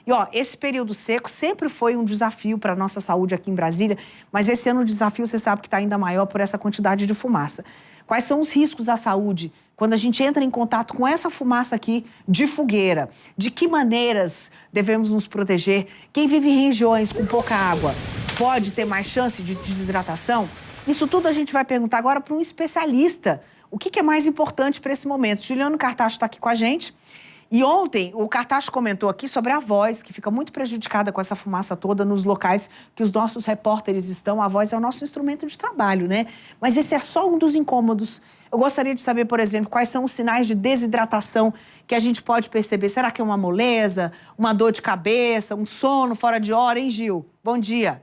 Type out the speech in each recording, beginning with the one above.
E, ó, esse período seco sempre foi um desafio para a nossa saúde aqui em Brasília, mas esse ano o desafio, você sabe que está ainda maior por essa quantidade de fumaça. Quais são os riscos à saúde quando a gente entra em contato com essa fumaça aqui de fogueira? De que maneiras devemos nos proteger? Quem vive em regiões com pouca água pode ter mais chance de desidratação? Isso tudo a gente vai perguntar agora para um especialista. O que é mais importante para esse momento? Juliano Cartacho está aqui com a gente. E ontem o Cartacho comentou aqui sobre a voz, que fica muito prejudicada com essa fumaça toda nos locais que os nossos repórteres estão. A voz é o nosso instrumento de trabalho, né? Mas esse é só um dos incômodos. Eu gostaria de saber, por exemplo, quais são os sinais de desidratação que a gente pode perceber. Será que é uma moleza, uma dor de cabeça, um sono fora de hora, hein, Gil? Bom dia.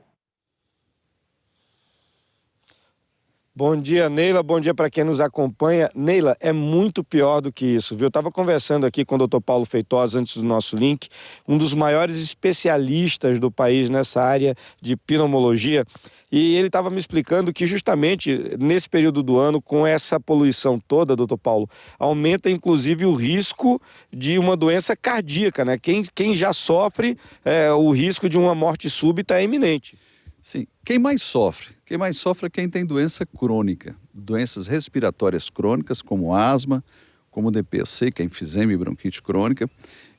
Bom dia, Neila. Bom dia para quem nos acompanha. Neila, é muito pior do que isso, viu? Eu estava conversando aqui com o Dr. Paulo Feitosa antes do nosso link, um dos maiores especialistas do país nessa área de pneumologia, e ele estava me explicando que justamente nesse período do ano, com essa poluição toda, doutor Paulo, aumenta inclusive o risco de uma doença cardíaca, né? Quem já sofre, o risco de uma morte súbita é iminente. Sim, quem mais sofre? Quem mais sofre é quem tem doença crônica, doenças respiratórias crônicas, como asma, como DPOC, que é enfisema e bronquite crônica,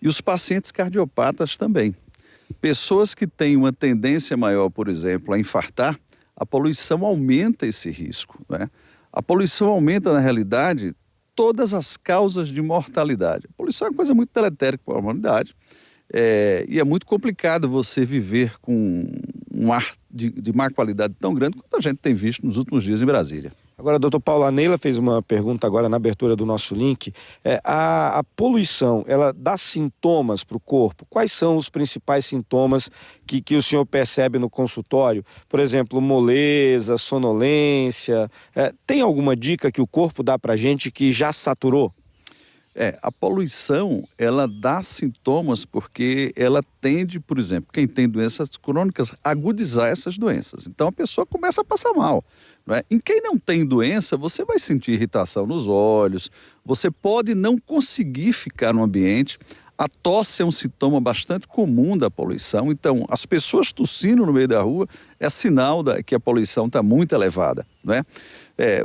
e os pacientes cardiopatas também. Pessoas que têm uma tendência maior, por exemplo, a infartar, a poluição aumenta esse risco, né? A poluição aumenta, na realidade, todas as causas de mortalidade. A poluição é uma coisa muito deletérica para a humanidade, e é muito complicado você viver com um ar de má qualidade tão grande quanto a gente tem visto nos últimos dias em Brasília. Agora, doutor Paulo, a Neila fez uma pergunta agora na abertura do nosso link. A poluição, ela dá sintomas para o corpo? Quais são os principais sintomas que o senhor percebe no consultório? Por exemplo, moleza, sonolência. Tem alguma dica que o corpo dá para a gente que já saturou? A poluição, ela dá sintomas porque ela tende, por exemplo, quem tem doenças crônicas, agudizar essas doenças. Então a pessoa começa a passar mal, não é? Em quem não tem doença, você vai sentir irritação nos olhos, você pode não conseguir ficar no ambiente. A tosse é um sintoma bastante comum da poluição, então as pessoas tossindo no meio da rua é sinal que a poluição está muito elevada, não é?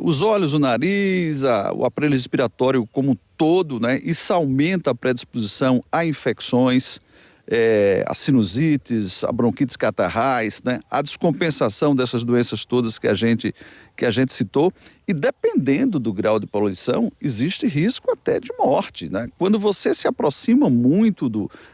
Os olhos, o nariz, o aparelho respiratório como um todo, né? Isso aumenta a predisposição a infecções, a sinusites, a bronquites catarrais, né? A descompensação dessas doenças todas que a gente citou. E dependendo do grau de poluição, existe risco até de morte, né? Quando você se aproxima muito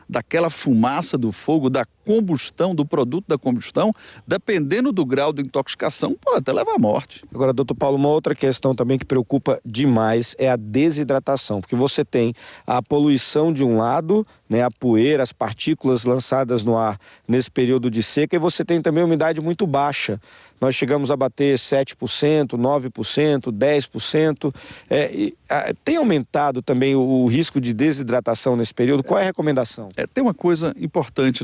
daquela fumaça do fogo, da combustão, do produto da combustão, dependendo do grau de intoxicação, pode até levar à morte. Agora, doutor Paulo, uma outra questão também que preocupa demais é a desidratação, porque você tem a poluição de um lado, né, a poeira, as partículas lançadas no ar nesse período de seca, e você tem também umidade muito baixa. Nós chegamos a bater 7%, 9%, 10%. Tem aumentado também o risco de desidratação nesse período? Qual é a recomendação? Tem uma coisa importante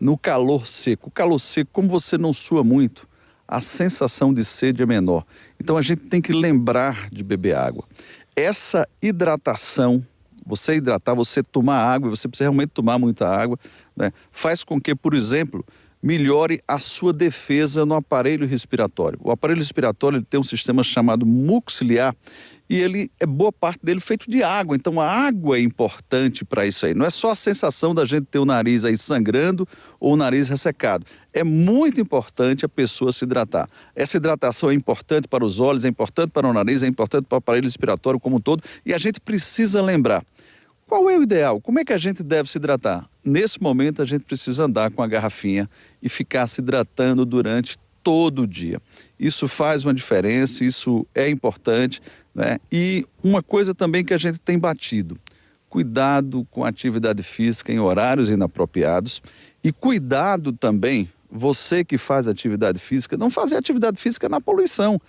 no calor seco. O calor seco, como você não sua muito, a sensação de sede é menor. Então a gente tem que lembrar de beber água. Essa hidratação, você hidratar, você tomar água, você precisa realmente tomar muita água, né? Faz com que, por exemplo, melhore a sua defesa no aparelho respiratório. O aparelho respiratório ele tem um sistema chamado muco ciliar e boa parte dele feito de água. Então a água é importante para isso aí. Não é só a sensação da gente ter o nariz aí sangrando ou o nariz ressecado. É muito importante a pessoa se hidratar. Essa hidratação é importante para os olhos, é importante para o nariz, é importante para o aparelho respiratório como um todo. E a gente precisa lembrar. Qual é o ideal? Como é que a gente deve se hidratar? Nesse momento, a gente precisa andar com a garrafinha e ficar se hidratando durante todo o dia. Isso faz uma diferença, isso é importante, né? E uma coisa também que a gente tem batido, cuidado com a atividade física em horários inapropriados e cuidado também, você que faz atividade física, não fazer atividade física na poluição.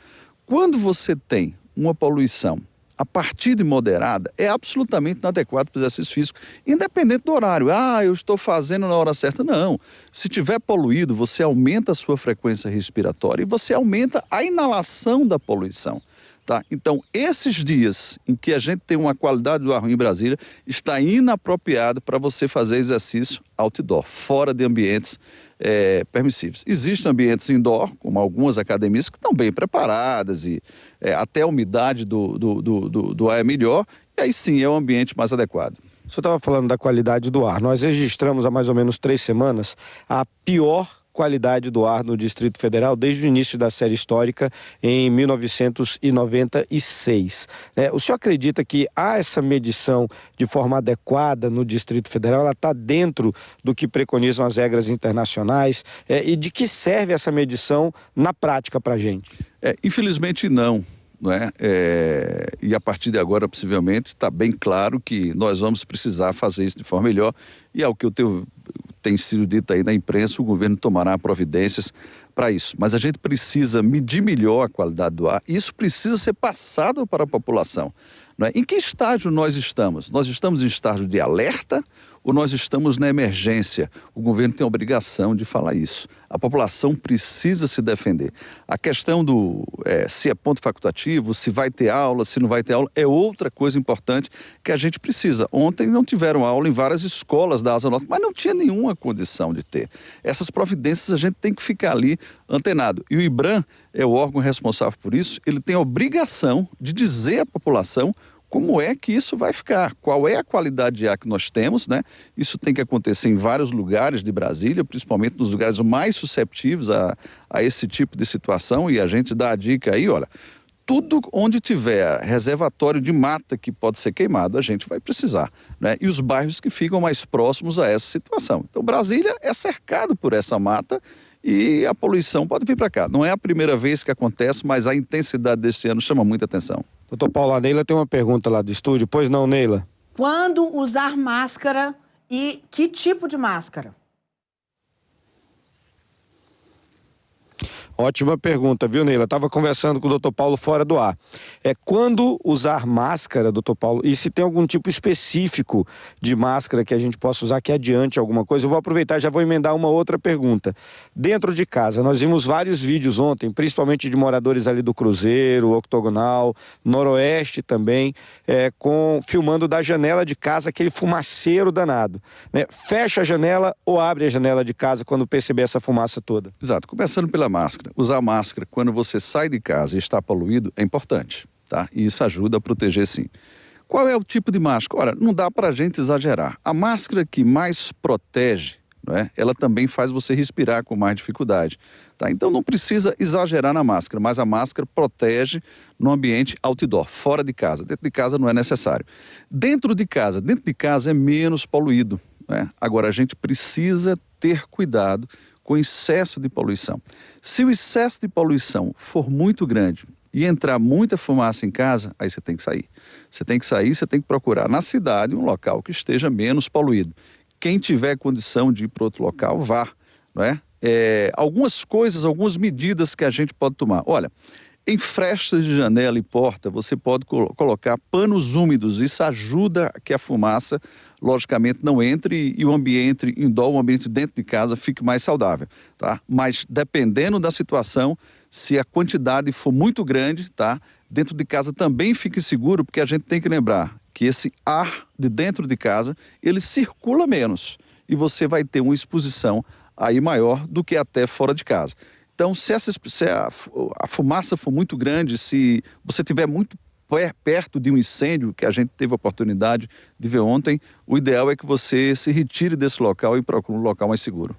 Quando você tem uma poluição a partir de moderada, é absolutamente inadequado para o exercício físico, independente do horário. Eu estou fazendo na hora certa. Não. Se tiver poluído, você aumenta a sua frequência respiratória e você aumenta a inalação da poluição. Tá? Então, esses dias em que a gente tem uma qualidade do ar ruim em Brasília, está inapropriado para você fazer exercício outdoor, fora de ambientes permissíveis. Existem ambientes indoor, como algumas academias, que estão bem preparadas e até a umidade do ar é melhor, e aí sim é o ambiente mais adequado. O senhor estava falando da qualidade do ar. Nós registramos há mais ou menos 3 semanas a pior qualidade do ar no Distrito Federal desde o início da série histórica em 1996. O senhor acredita que há essa medição de forma adequada no Distrito Federal? Ela está dentro do que preconizam as regras internacionais? E de que serve essa medição na prática para a gente? Infelizmente não. Não é? E a partir de agora, possivelmente, está bem claro que nós vamos precisar fazer isso de forma melhor, e ao que tem sido dito aí na imprensa, o governo tomará providências para isso. Mas a gente precisa medir melhor a qualidade do ar, e isso precisa ser passado para a população. Não é? Em que estágio nós estamos? Nós estamos em estágio de alerta ou nós estamos na emergência? O governo tem a obrigação de falar isso. A população precisa se defender. A questão se é ponto facultativo, se vai ter aula, se não vai ter aula, é outra coisa importante que a gente precisa. Ontem não tiveram aula em várias escolas da Asa Norte, mas não tinha nenhuma condição de ter. Essas providências a gente tem que ficar ali antenado. E o IBRAM é o órgão responsável por isso, ele tem a obrigação de dizer à população como é que isso vai ficar, qual é a qualidade de ar que nós temos, né? Isso tem que acontecer em vários lugares de Brasília, principalmente nos lugares mais susceptíveis a esse tipo de situação, e a gente dá a dica aí, olha, tudo onde tiver reservatório de mata que pode ser queimado, a gente vai precisar, né? E os bairros que ficam mais próximos a essa situação. Então, Brasília é cercado por essa mata e a poluição pode vir para cá. Não é a primeira vez que acontece, mas a intensidade deste ano chama muita atenção. Doutor Paulo, a Neila tem uma pergunta lá do estúdio. Pois não, Neila? Quando usar máscara e que tipo de máscara? Ótima pergunta, viu, Neila? Estava conversando com o doutor Paulo fora do ar. Quando usar máscara, doutor Paulo, e se tem algum tipo específico de máscara que a gente possa usar que adiante alguma coisa? Eu vou aproveitar e já vou emendar uma outra pergunta. Dentro de casa, nós vimos vários vídeos ontem, principalmente de moradores ali do Cruzeiro, Octogonal, Noroeste também, filmando da janela de casa aquele fumaceiro danado, né? Fecha a janela ou abre a janela de casa quando perceber essa fumaça toda? Exato. Começando pela máscara. Usar máscara quando você sai de casa e está poluído é importante, tá? E isso ajuda a proteger, sim. Qual é o tipo de máscara? Ora, não dá para a gente exagerar. A máscara que mais protege, não é? Ela também faz você respirar com mais dificuldade, tá? Então não precisa exagerar na máscara, mas a máscara protege no ambiente outdoor, fora de casa. Dentro de casa não é necessário. Dentro de casa é menos poluído, né? Agora a gente precisa ter cuidado com excesso de poluição. Se o excesso de poluição for muito grande e entrar muita fumaça em casa, aí você tem que sair. Você tem que sair, você tem que procurar na cidade um local que esteja menos poluído. Quem tiver condição de ir para outro local, vá, não é? Algumas coisas, algumas medidas que a gente pode tomar. Olha, em frestas de janela e porta, você pode colocar panos úmidos. Isso ajuda a que a fumaça, logicamente, não entre e o ambiente indoor, o ambiente dentro de casa, fique mais saudável, tá? Mas dependendo da situação, se a quantidade for muito grande, tá? Dentro de casa também fique seguro, porque a gente tem que lembrar que esse ar de dentro de casa, ele circula menos e você vai ter uma exposição aí maior do que até fora de casa. Então, se a fumaça for muito grande, se você estiver muito perto de um incêndio, que a gente teve a oportunidade de ver ontem, o ideal é que você se retire desse local e procure um local mais seguro.